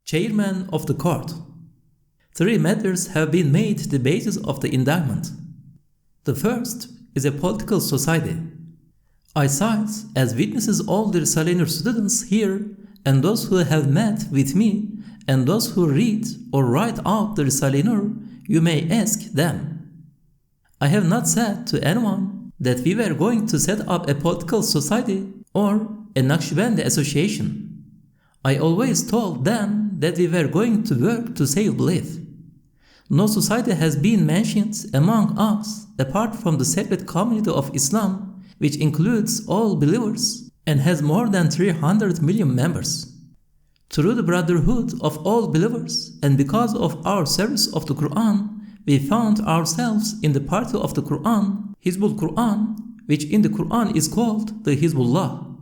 Chairman of the Court. 3 matters have been made the basis of the indictment. The first is a political society. I cite as witnesses all the Risale-i Nur students here and those who have met with me and those who read or write out the Risale-i Nur. You may ask them. I have not said to anyone that we were going to set up a political society or a Naqshbandi association. I always told them that we were going to work to save belief. No society has been mentioned among us apart from the sacred community of Islam, which includes all believers and has more than 300 million members. Through the brotherhood of all believers and because of our service of the Qur'an, we found ourselves in the party of the Qur'an, Hizbul Qur'an, which in the Qur'an is called the Hizbullah.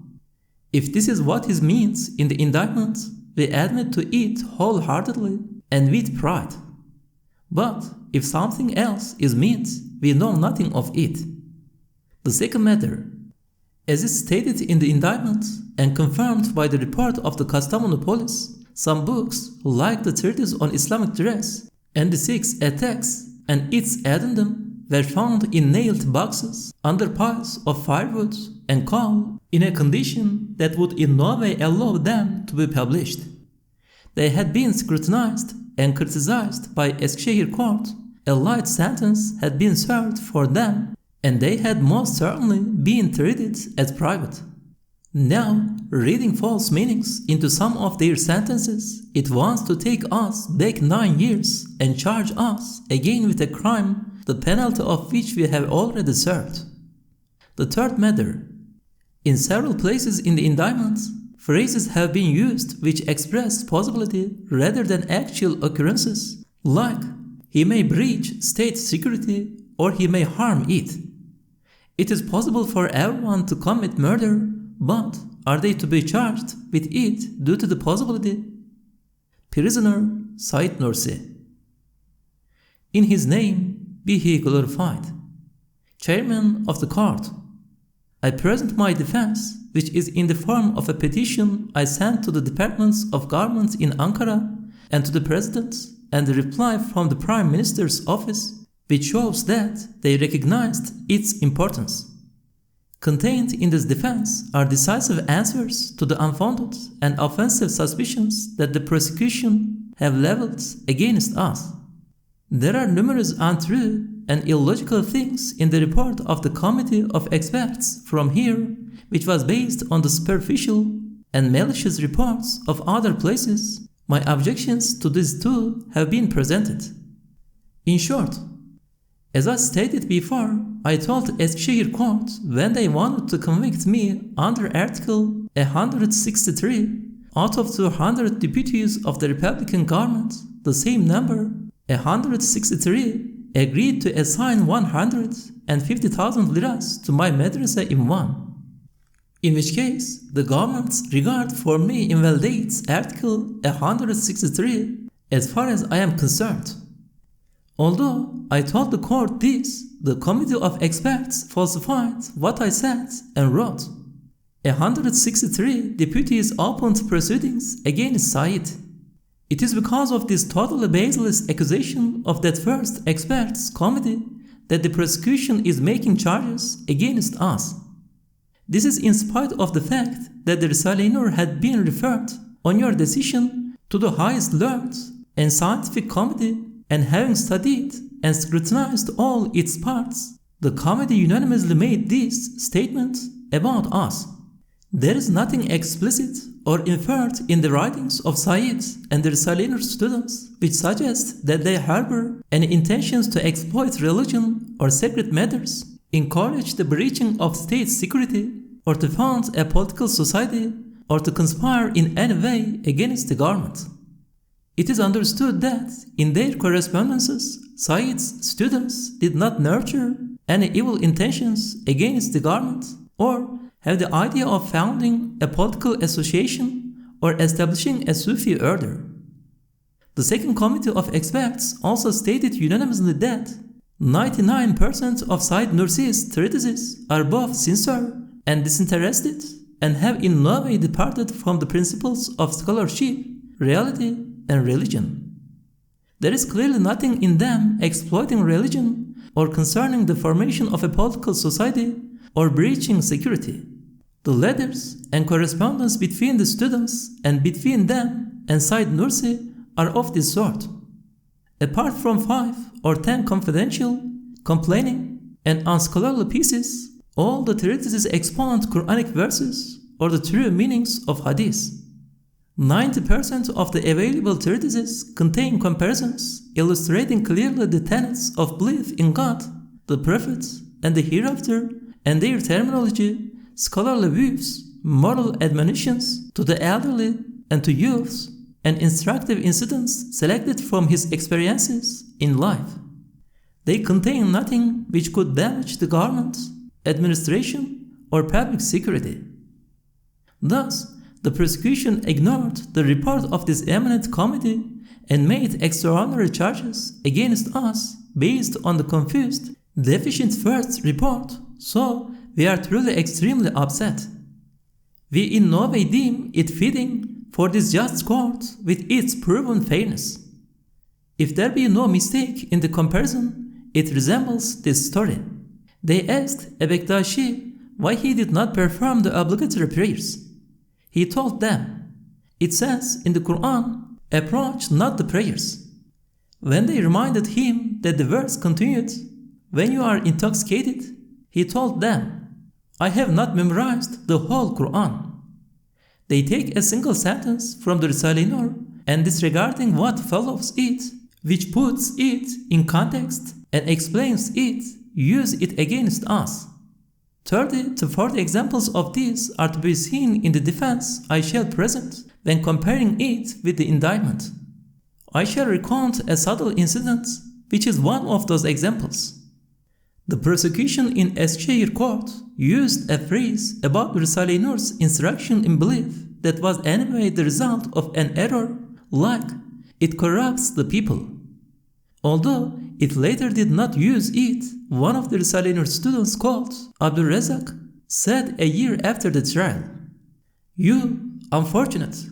If this is what it means in the indictment, we admit to it wholeheartedly and with pride. But if something else is meant, we know nothing of it. The second matter, as is stated in the indictment and confirmed by the report of the Kastamonu police, some books, like the treatise on Islamic dress and the 6 attacks and its addendum, were found in nailed boxes under piles of firewood and coal in a condition that would in no way allow them to be published. They had been scrutinized and criticized by Eskişehir court. A light sentence had been served for them, and they had most certainly been treated as private. Now, reading false meanings into some of their sentences, it wants to take us back 9 years and charge us again with a crime, the penalty of which we have already served. The third matter. In several places in the indictment, phrases have been used which express possibility rather than actual occurrences, like, he may breach state security or he may harm it. It is possible for everyone to commit murder, but are they to be charged with it due to the possibility? Prisoner Said Nursi. In his name be he glorified. Chairman of the court. I present my defense, which is in the form of a petition I sent to the departments of government in Ankara and to the president, and the reply from the Prime Minister's office, which shows that they recognized its importance. Contained in this defense are decisive answers to the unfounded and offensive suspicions that the prosecution have leveled against us. There are numerous untrue and illogical things in the report of the committee of experts from here, which was based on the superficial and malicious reports of other places. My objections to these two have been presented. In short, as I stated before, I told Eskişehir court when they wanted to convict me under Article 163 out of 200 deputies of the Republican government, the same number, 163, agreed to assign 150,000 liras to my madrasa in one. In which case, the government's regard for me invalidates Article 163 as far as I am concerned. Although I told the court this, the committee of experts falsified what I said and wrote. 163 deputies opened proceedings against Said. It is because of this totally baseless accusation of that first experts committee that the prosecution is making charges against us. This is in spite of the fact that the Risale-i Nur had been referred on your decision to the highest learned and scientific committee, and having studied and scrutinized all its parts, the committee unanimously made this statement about us. There is nothing explicit or inferred in the writings of Said and the Risale-i Nur students which suggest that they harbor any intentions to exploit religion or sacred matters, encourage the breaching of state security, or to found a political society, or to conspire in any way against the government. It is understood that in their correspondences, Said's students did not nurture any evil intentions against the government or have the idea of founding a political association or establishing a Sufi order. The second committee of experts also stated unanimously that 99% of Said Nursi's treatises are both sincere and disinterested and have in no way departed from the principles of scholarship, reality, and religion. There is clearly nothing in them exploiting religion or concerning the formation of a political society or breaching security. The letters and correspondence between the students and between them and Said Nursi are of this sort. Apart from 5 or 10 confidential, complaining, and unscholarly pieces, all the treatises expound Qur'anic verses or the true meanings of hadith. 90% of the available treatises contain comparisons illustrating clearly the tenets of belief in God, the prophets, and the hereafter, and their terminology, scholarly views, moral admonitions to the elderly and to youths, and instructive incidents selected from his experiences in life. They contain nothing which could damage the government, administration, or public security. Thus, the prosecution ignored the report of this eminent committee and made extraordinary charges against us based on the confused, deficient first report, so we are truly extremely upset. We in no way deem it fitting for this just court with its proven fairness. If there be no mistake in the comparison, it resembles this story. They asked Bektashi why he did not perform the obligatory prayers. He told them, "It says in the Qur'an, approach not the prayers." When they reminded him that the verse continued, "When you are intoxicated," he told them, "I have not memorized the whole Qur'an." They take a single sentence from the Risale-i Nur and disregarding what follows it, which puts it in context and explains it, use it against us. 30 to 40 examples of this are to be seen in the defense I shall present when comparing it with the indictment. I shall recount a subtle incident which is one of those examples. The prosecution in Eskişehir court used a phrase about Risale-i Nur's instruction in belief that was anyway the result of an error, like it corrupts the people. Although it later did not use it, one of the Risale-i Nur students called Abdul Razak said a year after the trial, "You unfortunate!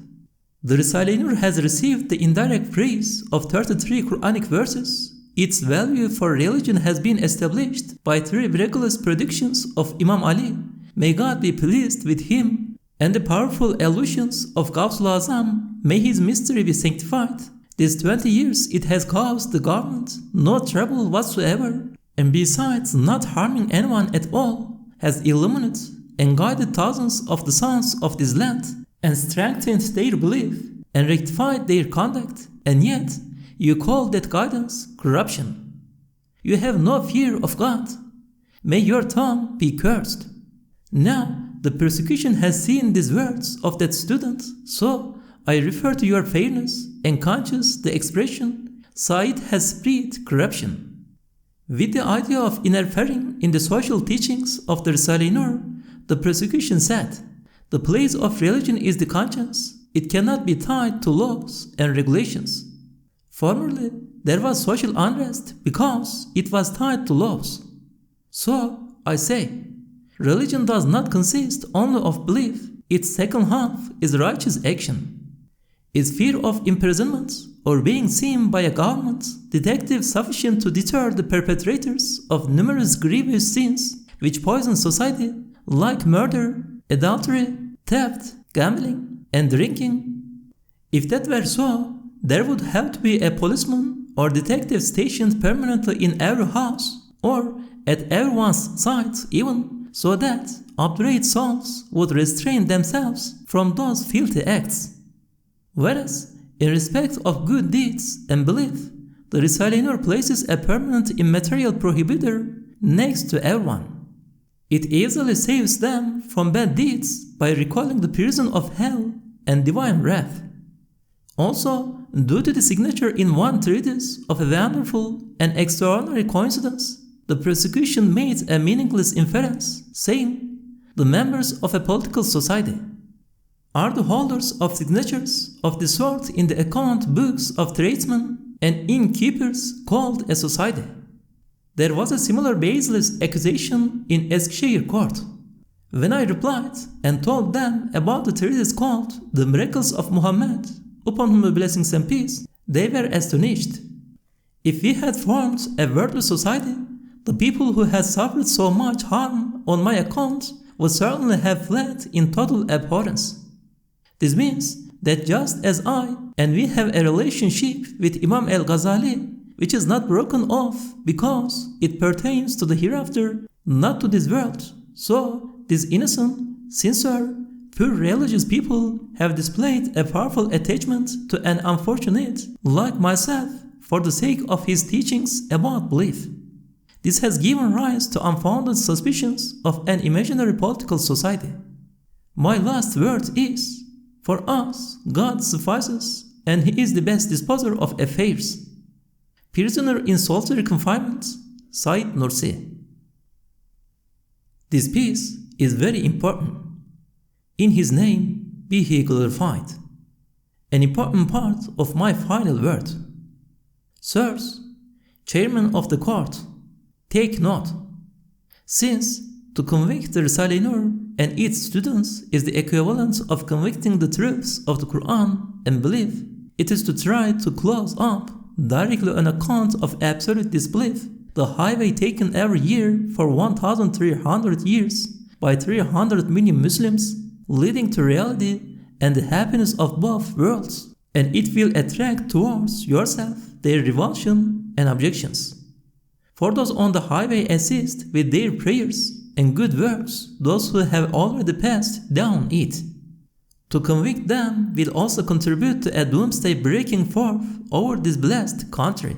The Risale-i Nur has received the indirect praise of 33 Qur'anic verses. Its value for religion has been established by 3 miraculous predictions of Imam Ali, may God be pleased with him, and the powerful allusions of Gawsul Azam, may his mystery be sanctified. These 20 years it has caused the government no trouble whatsoever, and besides not harming anyone at all, has illuminated and guided thousands of the sons of this land, and strengthened their belief, and rectified their conduct, and yet you call that guidance corruption. You have no fear of God. May your tongue be cursed." Now, the prosecution has seen these words of that student, so I refer to your fairness and conscious the expression, Said has spread corruption. With the idea of interfering in the social teachings of the Risale-i Nur, the prosecution said, the place of religion is the conscience. It cannot be tied to laws and regulations. Formerly, there was social unrest because it was tied to laws. So, I say, religion does not consist only of belief. Its second half is righteous action. Is fear of imprisonment or being seen by a government detective sufficient to deter the perpetrators of numerous grievous sins which poison society, like murder, adultery, theft, gambling, and drinking? If that were so, there would have to be a policeman or detective stationed permanently in every house or at everyone's side even, so that obdurate souls would restrain themselves from those filthy acts. Whereas, in respect of good deeds and belief, the Risale-i Nur places a permanent immaterial prohibitor next to everyone. It easily saves them from bad deeds by recalling the prison of hell and divine wrath. Also, due to the signature in one treatise of a wonderful and extraordinary coincidence, the prosecution made a meaningless inference, saying, the members of a political society are the holders of signatures of the sort in the account books of tradesmen and innkeepers called a society. There was a similar baseless accusation in Eskişehir court. When I replied and told them about the treatise called The Miracles of Muhammad, upon whom be blessings and peace, they were astonished. If we had formed a worldly society, the people who had suffered so much harm on my account would certainly have fled in total abhorrence. This means that just as I and we have a relationship with Imam al-Ghazali, which is not broken off because it pertains to the hereafter, not to this world, so these innocent, sincere, pure religious people have displayed a powerful attachment to an unfortunate like myself for the sake of his teachings about belief. This has given rise to unfounded suspicions of an imaginary political society. My last word is, for us, God suffices, and He is the best disposer of affairs. Prisoner in solitary confinement, Said Nursi. This piece is very important. In His name be He glorified. An important part of my final word. Sirs, Chairman of the Court, take note. Since to convict the Risale-i Nur and its students is the equivalent of convicting the truths of the Qur'an and belief, it is to try to close up, directly on account of absolute disbelief, the highway taken every year for 1,300 years by 300 million Muslims, leading to reality and the happiness of both worlds, and it will attract towards yourself their revulsion and objections. For those on the highway assist with their prayers and good works those who have already passed down it. To convict them will also contribute to a doomsday breaking forth over this blessed country.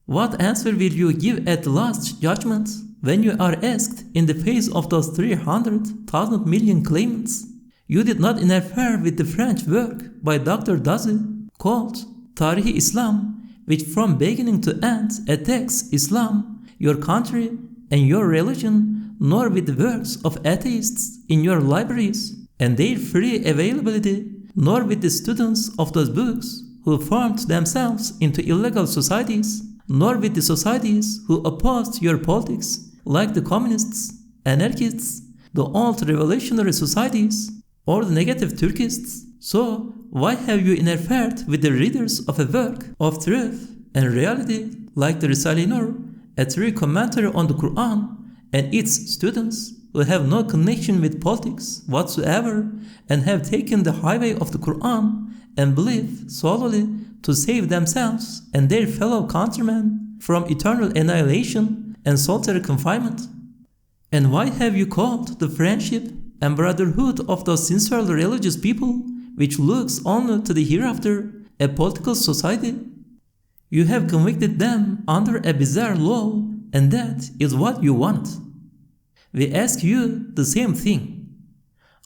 What answer will you give at the last judgment when you are asked in the face of those 300,000 million claimants? You did not interfere with the French work by Dr. Dazi called Tarih Islam, which from beginning to end attacks Islam, your country, and your religion, nor with the works of atheists in your libraries and their free availability, nor with the students of those books who formed themselves into illegal societies, nor with the societies who opposed your politics, like the communists, anarchists, the old revolutionary societies, or the negative Turkists. So, why have you interfered with the readers of a work of truth and reality like the Risale-i Nur, a true commentary on the Qur'an, and its students who have no connection with politics whatsoever and have taken the highway of the Qur'an and believe solely to save themselves and their fellow countrymen from eternal annihilation and solitary confinement? And why have you called the friendship and brotherhood of those sincerely religious people, which looks only to the hereafter, a political society? You have convicted them under a bizarre law, and that is what you want. We ask you the same thing.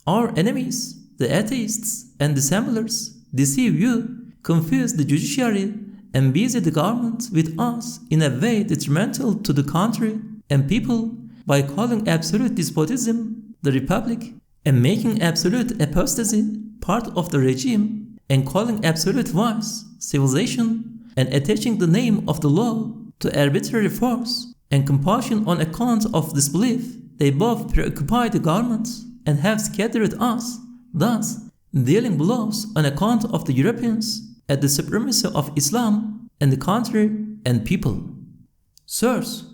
Our enemies, the atheists and dissemblers, deceive you, confuse the judiciary, and busy the government with us in a way detrimental to the country and people by calling absolute despotism the republic, and making absolute apostasy part of the regime, and calling absolute vice civilization, and attaching the name of the law to arbitrary force and compulsion on account of disbelief. They both preoccupy the government and have scattered us, thus dealing blows on account of the Europeans at the supremacy of Islam and the country and people. Sirs,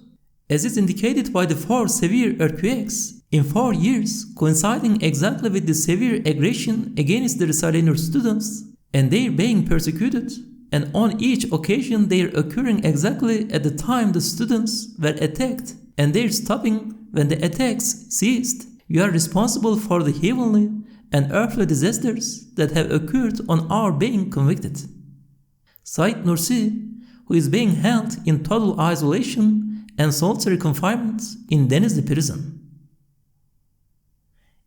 as is indicated by the 4 severe earthquakes in 4 years, coinciding exactly with the severe aggression against the Risale-i Nur students and their being persecuted, and on each occasion they are occurring exactly at the time the students were attacked and their stopping when the attacks ceased, you are responsible for the heavenly and earthly disasters that have occurred on our being convicted. Said Nursi, who is being held in total isolation and solitary confinement in Denizli prison.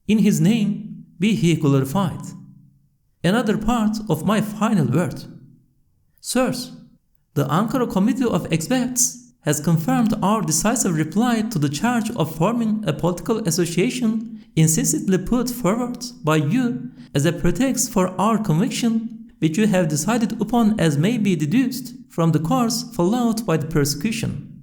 In His name be He glorified. Another part of my final word. Sirs, the Ankara Committee of Experts has confirmed our decisive reply to the charge of forming a political association insistently put forward by you as a pretext for our conviction, which you have decided upon as may be deduced from the course followed by the persecution.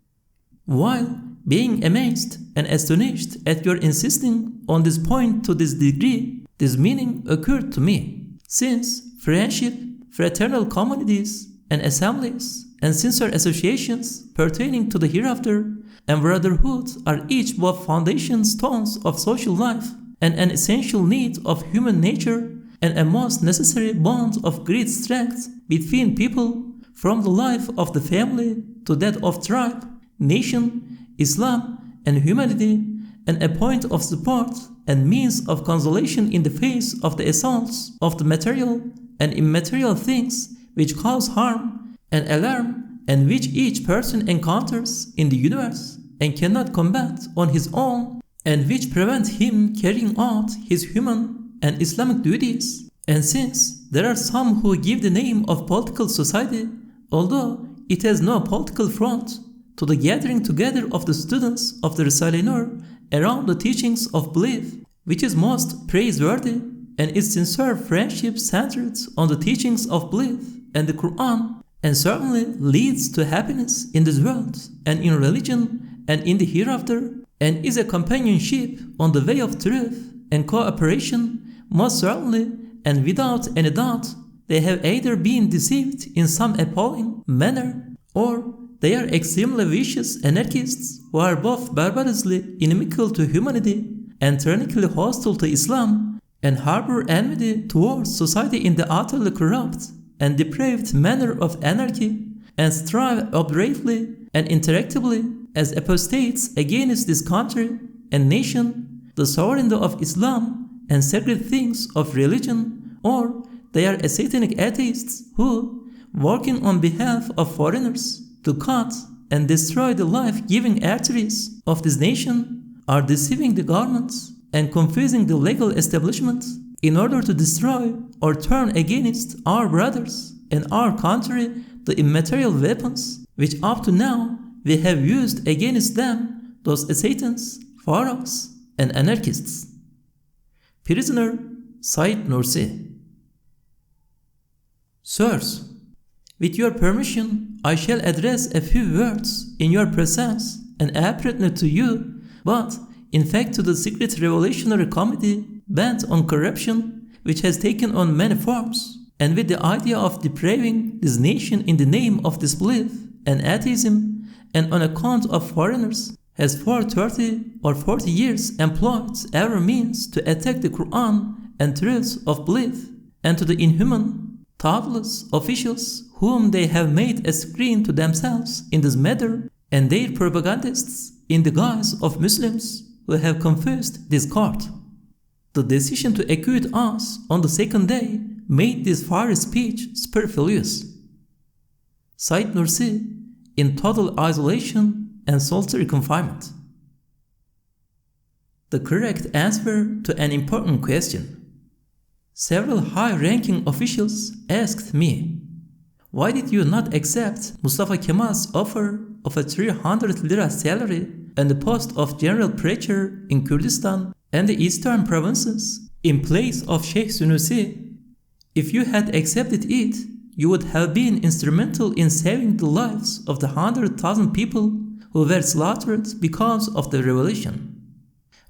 While being amazed and astonished at your insisting on this point to this degree, this meaning occurred to me, since friendship, fraternal communities and assemblies and sincere associations pertaining to the hereafter and brotherhood are each both foundation stones of social life and an essential need of human nature and a most necessary bond of great strength between people from the life of the family to that of tribe, nation, Islam, and humanity, and a point of support and means of consolation in the face of the assaults of the material and immaterial things which cause harm and alarm and which each person encounters in the universe and cannot combat on his own and which prevent him carrying out his human and Islamic duties. And since there are some who give the name of political society, although it has no political front, to the gathering together of the students of the Risale-i Nur around the teachings of belief, which is most praiseworthy, and its sincere friendship centered on the teachings of belief and the Qur'an, and certainly leads to happiness in this world and in religion and in the hereafter, and is a companionship on the way of truth and cooperation, most certainly and without any doubt, they have either been deceived in some appalling manner, or they are extremely vicious anarchists who are both barbarously inimical to humanity and tyrannically hostile to Islam, and harbor enmity towards society in the utterly corrupt and depraved manner of anarchy, and strive obdurately and interactively as apostates against this country and nation, the sovereignty of Islam, and sacred things of religion, or they are a satanic atheists who, working on behalf of foreigners to cut and destroy the life-giving arteries of this nation, are deceiving the governments and confusing the legal establishment in order to destroy or turn against our brothers and our country the immaterial weapons which up to now we have used against them, those Satans, pharaohs, and anarchists. Prisoner Said Nursi. Sirs, with your permission, I shall address a few words in your presence and apparently to you, but in fact to the secret revolutionary committee bent on corruption, which has taken on many forms, and with the idea of depraving this nation in the name of disbelief and atheism, and on account of foreigners, has for 30 or 40 years employed every means to attack the Qur'an and truths of belief, and to the inhuman, thoughtless officials whom they have made a screen to themselves in this matter, and their propagandists in the guise of Muslims who have confused this court. The decision to acquit us on the second day made this fiery speech superfluous. Said Nursi in total isolation and solitary confinement. The correct answer to an important question. Several high-ranking officials asked me, why did you not accept Mustafa Kemal's offer of a 300 lira salary and the post of general preacher in Kurdistan and the eastern provinces in place of Sheikh Sunusi? If you had accepted it, you would have been instrumental in saving the lives of the 100,000 people who were slaughtered because of the revolution.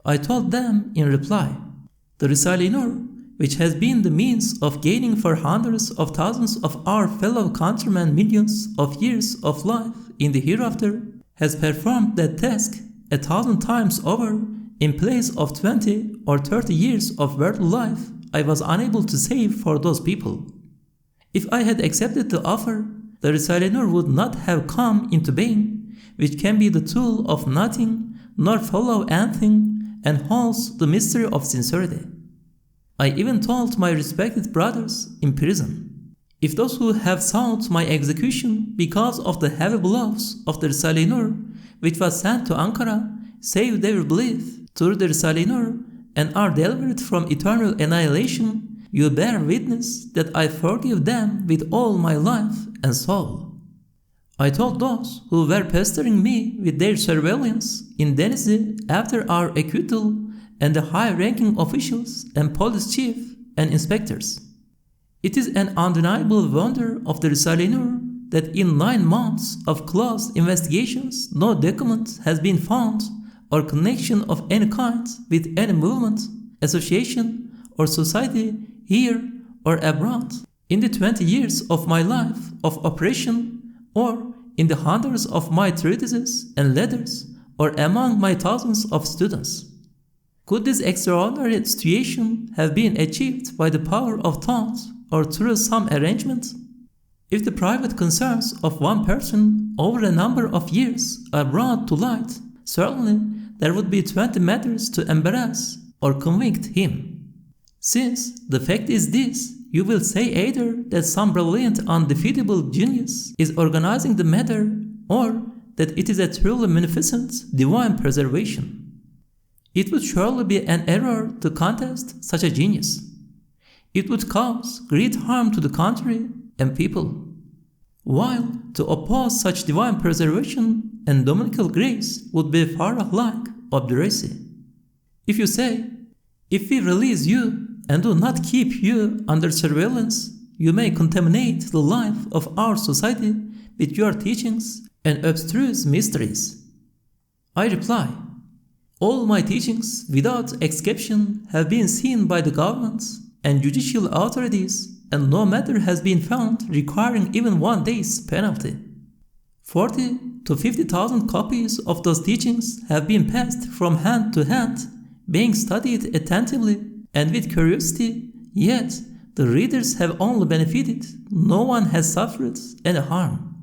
I told them in reply, the Risale-i Nur, which has been the means of gaining for hundreds of thousands of our fellow countrymen millions of years of life in the hereafter, has performed that task 1,000 times over in place of 20 or 30 years of worldly life I was unable to save for those people. If I had accepted the offer, the Risale-i Nur would not have come into being, which can be the tool of nothing, nor follow anything, and holds the mystery of sincerity. I even told my respected brothers in prison, if those who have sought my execution because of the heavy blows of the Risale-i Nur, which was sent to Ankara, save their belief through the Risale-i Nur, and are delivered from eternal annihilation, you bear witness that I forgive them with all my life and soul. I told those who were pestering me with their surveillance in Denizli after our acquittal and the high-ranking officials and police chief and inspectors. It is an undeniable wonder of the Risale-i Nur that in 9 months of close investigations no document has been found or connection of any kind with any movement, association, or society here or abroad, In the 20 years of my life of operation, or in the hundreds of my treatises and letters, or among my thousands of students? Could this extraordinary situation have been achieved by the power of thought or through some arrangement? If the private concerns of one person over a number of years are brought to light, certainly there would be 20 matters to embarrass or convict him. Since the fact is this, you will say either that some brilliant, undefeatable genius is organizing the matter, or that it is a truly magnificent divine preservation. It would surely be an error to contest such a genius. It would cause great harm to the country and people. While to oppose such divine preservation and dominical grace would be far like obduracy. If you say, if we release you and do not keep you under surveillance, you may contaminate the life of our society with your teachings and abstruse mysteries. I reply, all my teachings, without exception, have been seen by the governments and judicial authorities, and no matter has been found requiring even 1 day's penalty. 40 to 50,000 copies of those teachings have been passed from hand to hand, being studied attentively and with curiosity, yet the readers have only benefited, no one has suffered any harm.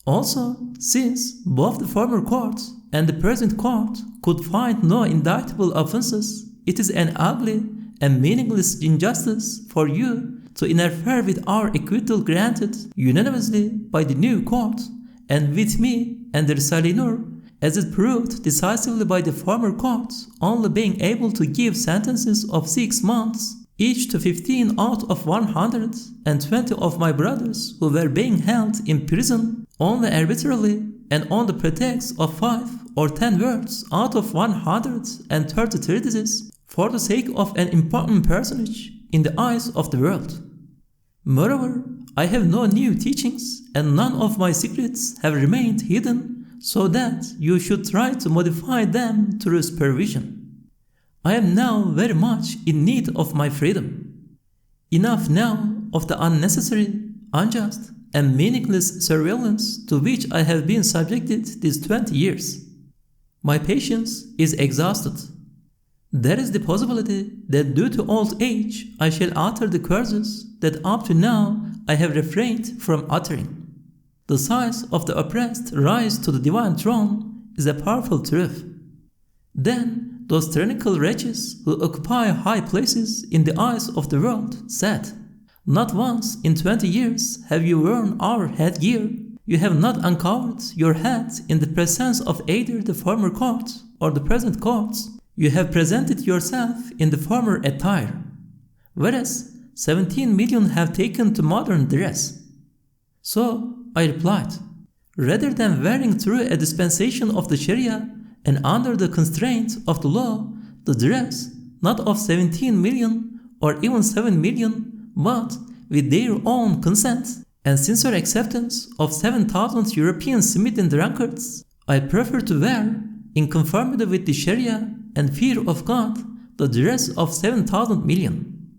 Also, since both the former court and the present court could find no indictable offenses, it is an ugly and meaningless injustice for you to interfere with our acquittal granted unanimously by the new court and with me and the Risale-i Nur, as it proved decisively by the former court only being able to give sentences of 6 months each to 15 out of 120 of my brothers who were being held in prison only arbitrarily and on the pretext of 5 or 10 words out of 130 treatises for the sake of an important personage in the eyes of the world. Moreover, I have no new teachings and none of my secrets have remained hidden so that you should try to modify them through supervision. I am now very much in need of my freedom. Enough now of the unnecessary, unjust, and meaningless surveillance to which I have been subjected these 20 years. My patience is exhausted. There is the possibility that due to old age I shall utter the curses that up to now I have refrained from uttering. The size of the oppressed rise to the divine throne is a powerful truth. Then those tyrannical wretches who occupy high places in the eyes of the world said, not once in 20 years have you worn our headgear. You have not uncovered your head in the presence of either the former court or the present courts. You have presented yourself in the former attire, whereas 17 million have taken to modern dress. So I replied, rather than wearing through a dispensation of the Sharia and under the constraint of the law, the dress not of 17 million or even 7 million, but with their own consent and sincere acceptance of 7,000 European smitten drunkards, I prefer to wear, in conformity with the Sharia and fear of God, the dress of 7,000 million.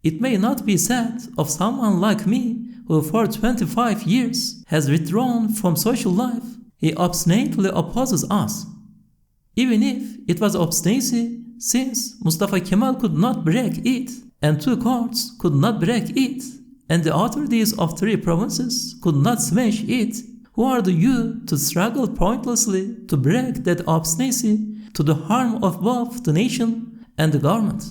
It may not be said of someone like me who for 25 years has withdrawn from social life, he obstinately opposes us. Even if it was obstinacy, since Mustafa Kemal could not break it, and 2 courts could not break it, and the authorities of 3 provinces could not smash it, who are you to struggle pointlessly to break that obstinacy to the harm of both the nation and the government?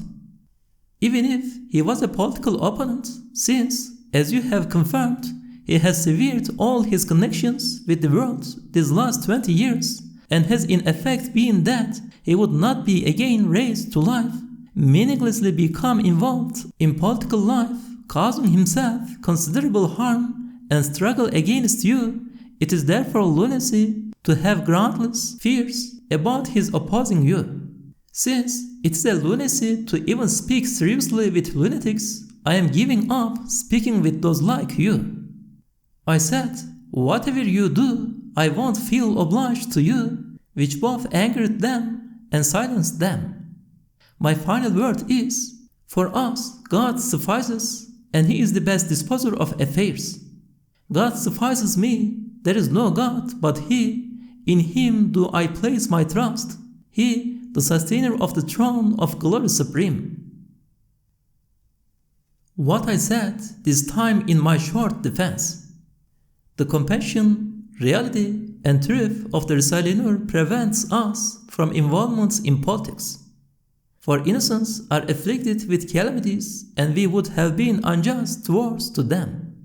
Even if he was a political opponent, since, as you have confirmed, he has severed all his connections with the world these last 20 years, and has in effect been that he would not be again raised to life, meaninglessly become involved in political life, causing himself considerable harm and struggle against you, it is therefore lunacy to have groundless fears about his opposing you. Since it is a lunacy to even speak seriously with lunatics, I am giving up speaking with those like you. I said, whatever you do, I won't feel obliged to you, which both angered them and silenced them. My final word is, for us God suffices, and He is the best disposer of affairs. God suffices me, there is no God but He, in Him do I place my trust, He, the sustainer of the throne of glory supreme. What I said this time in my short defense. The compassion, reality, and truth of the Risale-i Nur prevents us from involvement in politics. For innocents are afflicted with calamities, and we would have been unjust towards to them.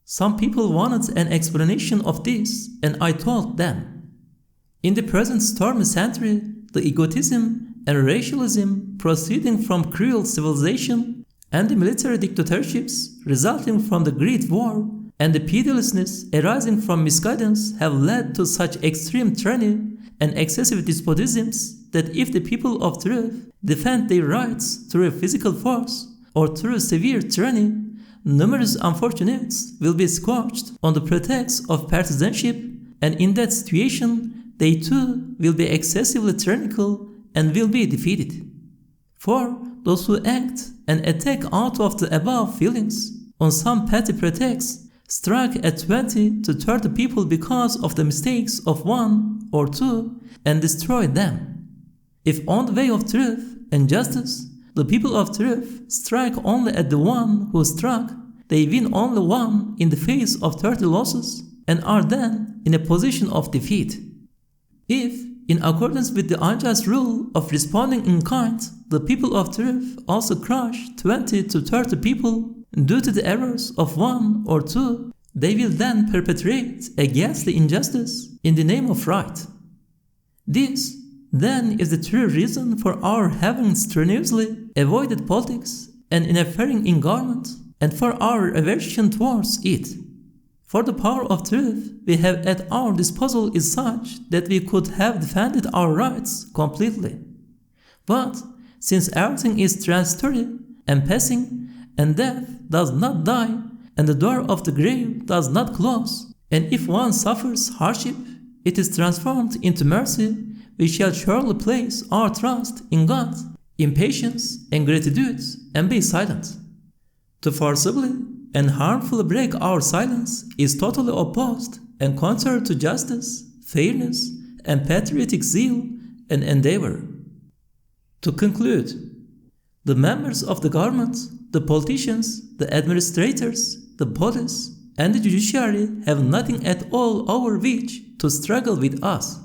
Some people wanted an explanation of this, and I told them. In the present stormy century, the egotism and racialism proceeding from cruel civilization and the military dictatorships resulting from the Great War and the pitilessness arising from misguidance have led to such extreme tyranny and excessive despotisms that if the people of truth defend their rights through physical force or through severe tyranny, numerous unfortunates will be scorched on the pretext of partisanship, and in that situation they too will be excessively tyrannical and will be defeated. For those who act and attack out of the above feelings on some petty pretext strike at 20 to 30 people because of the mistakes of one or two and destroy them. If on the way of truth and justice, the people of truth strike only at the one who struck, they win only one in the face of 30 losses and are then in a position of defeat. If, in accordance with the unjust rule of responding in kind, the people of truth also crush 20 to 30 people due to the errors of one or two, they will then perpetrate a ghastly injustice in the name of right. This, then, is the true reason for our having strenuously avoided politics and interfering in government, and for our aversion towards it. For the power of truth we have at our disposal is such that we could have defended our rights completely. But since everything is transitory and passing, and death does not die, and the door of the grave does not close, and if one suffers hardship, it is transformed into mercy, we shall surely place our trust in God, in patience and gratitude, and be silent. To forcibly and harmfully break our silence is totally opposed and contrary to justice, fairness, and patriotic zeal and endeavor. To conclude, the members of the government, the politicians, the administrators, the police, and the judiciary have nothing at all over which to struggle with us.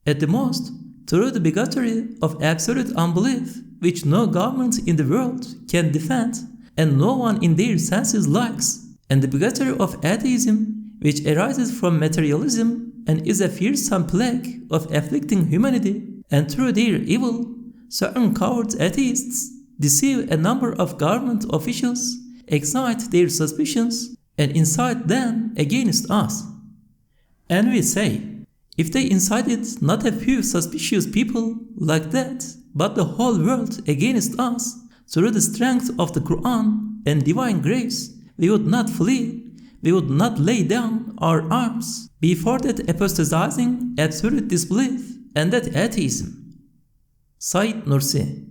At the most, through the bigotry of absolute unbelief, which no government in the world can defend, and no one in their senses likes, and the bigotry of atheism, which arises from materialism and is a fearsome plague of afflicting humanity, and through their evil, certain coward atheists deceive a number of government officials, excite their suspicions, and incite them against us. And we say, if they incited not a few suspicious people like that, but the whole world against us, through the strength of the Qur'an and divine grace, we would not flee, we would not lay down our arms before that apostatizing absolute disbelief and that atheism. Said Nursi.